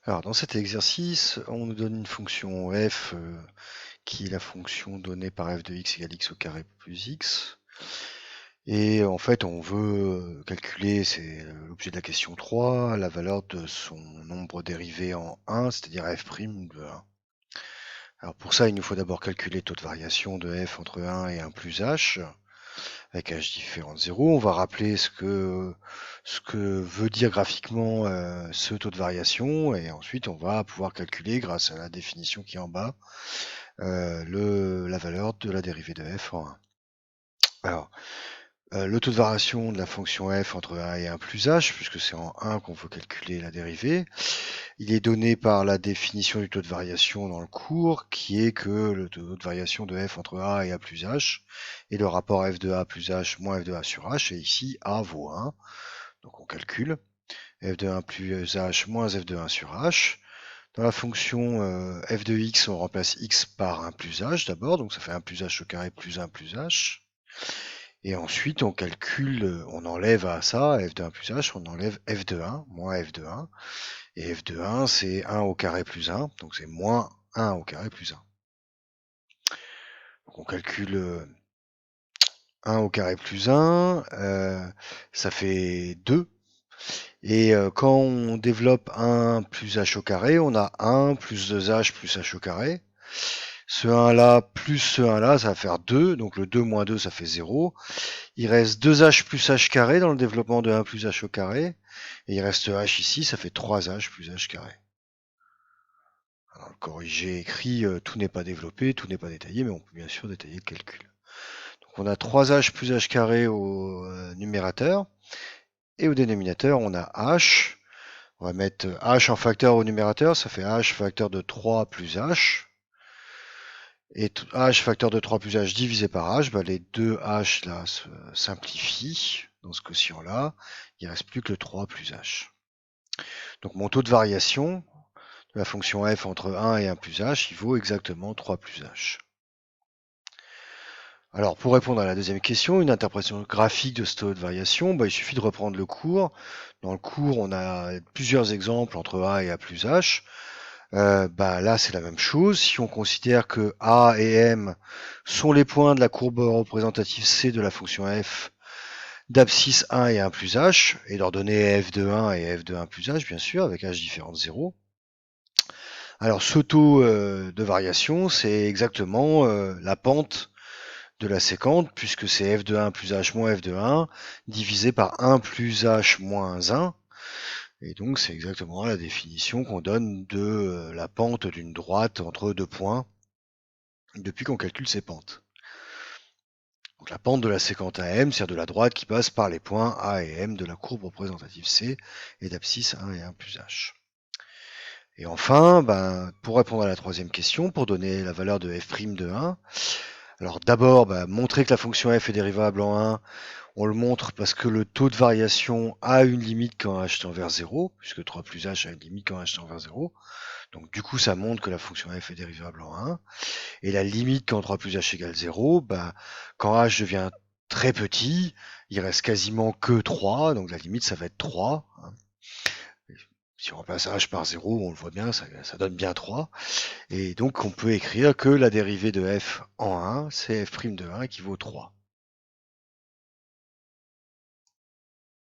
Alors, dans cet exercice, on nous donne une fonction f qui est la fonction donnée par f de x égale x au carré plus x. Et en fait, on veut calculer, c'est l'objet de la question 3, la valeur de son nombre dérivé en 1, c'est-à-dire f' de 1. Alors pour ça, il nous faut d'abord calculer le taux de variation de f entre 1 et 1 plus h, avec h différent de 0. On va rappeler ce que veut dire graphiquement ce taux de variation, et ensuite on va pouvoir calculer, grâce à la définition qui est en bas, la valeur de la dérivée de f en 1. Alors, le taux de variation de la fonction f entre 1 et 1 plus h, puisque c'est en 1 qu'on veut calculer la dérivée, il est donné par la définition du taux de variation dans le cours, qui est que le taux de variation de f entre a et a plus h est le rapport f de a plus h moins f de a sur h, et ici a vaut 1. Donc on calcule f de 1 plus h moins f de 1 sur h. Dans la fonction f de x, on remplace x par 1 plus h d'abord, donc ça fait 1 plus h au carré plus 1 plus h. Et ensuite, on calcule, on enlève à ça, f de 1 plus h, on enlève f de 1 moins f de 1. Et f de 1, c'est 1 au carré plus 1, donc c'est moins 1 au carré plus 1. Donc on calcule 1 au carré plus 1, ça fait 2. Et quand on développe 1 plus h au carré, on a 1 plus 2h plus h au carré. Ce 1 là plus ce 1 là, ça va faire 2, donc le 2 moins 2, ça fait 0. Il reste 2h plus h carré dans le développement de 1 plus h au carré, et il reste h ici, ça fait 3h plus h carré. Alors, le corrigé écrit, tout n'est pas développé, tout n'est pas détaillé, mais on peut bien sûr détailler le calcul. Donc on a 3h plus h carré au numérateur, et au dénominateur, on a h. On va mettre h en facteur au numérateur, ça fait h facteur de 3 plus h. Et h facteur de 3 plus h divisé par h, bah les deux h là se simplifient dans ce quotient-là. Il ne reste plus que le 3 plus h. Donc mon taux de variation de la fonction f entre 1 et 1 plus h, il vaut exactement 3 plus h. Alors pour répondre à la deuxième question, une interprétation graphique de ce taux de variation, bah, il suffit de reprendre le cours. Dans le cours, on a plusieurs exemples entre a et a plus h. Là, c'est la même chose. Si on considère que A et M sont les points de la courbe représentative C de la fonction f d'abscisse 1 et 1 plus h, et leur donner f de 1 et f de 1 plus h, bien sûr, avec h différent de 0. Alors, ce taux de variation, c'est exactement la pente de la séquente, puisque c'est f de 1 plus h moins f de 1, divisé par 1 plus h moins 1. Et donc, c'est exactement la définition qu'on donne de la pente d'une droite entre deux points, depuis qu'on calcule ces pentes. Donc la pente de la séquente AM sert de la droite qui passe par les points A et M de la courbe représentative C et d'abscisse 1 et 1 plus H. Et enfin, pour répondre à la troisième question, pour donner la valeur de f' de 1, alors d'abord, montrer que la fonction f est dérivable en 1, on le montre parce que le taux de variation a une limite quand h tend vers 0, puisque 3 plus h a une limite quand h tend vers 0. Donc du coup, ça montre que la fonction f est dérivable en 1. Et la limite quand 3 plus h égale 0, quand h devient très petit, il reste quasiment que 3, donc la limite ça va être 3. Si on remplace h par 0, on le voit bien, ça donne bien 3. Et donc on peut écrire que la dérivée de f en 1, c'est f' de 1 qui vaut 3.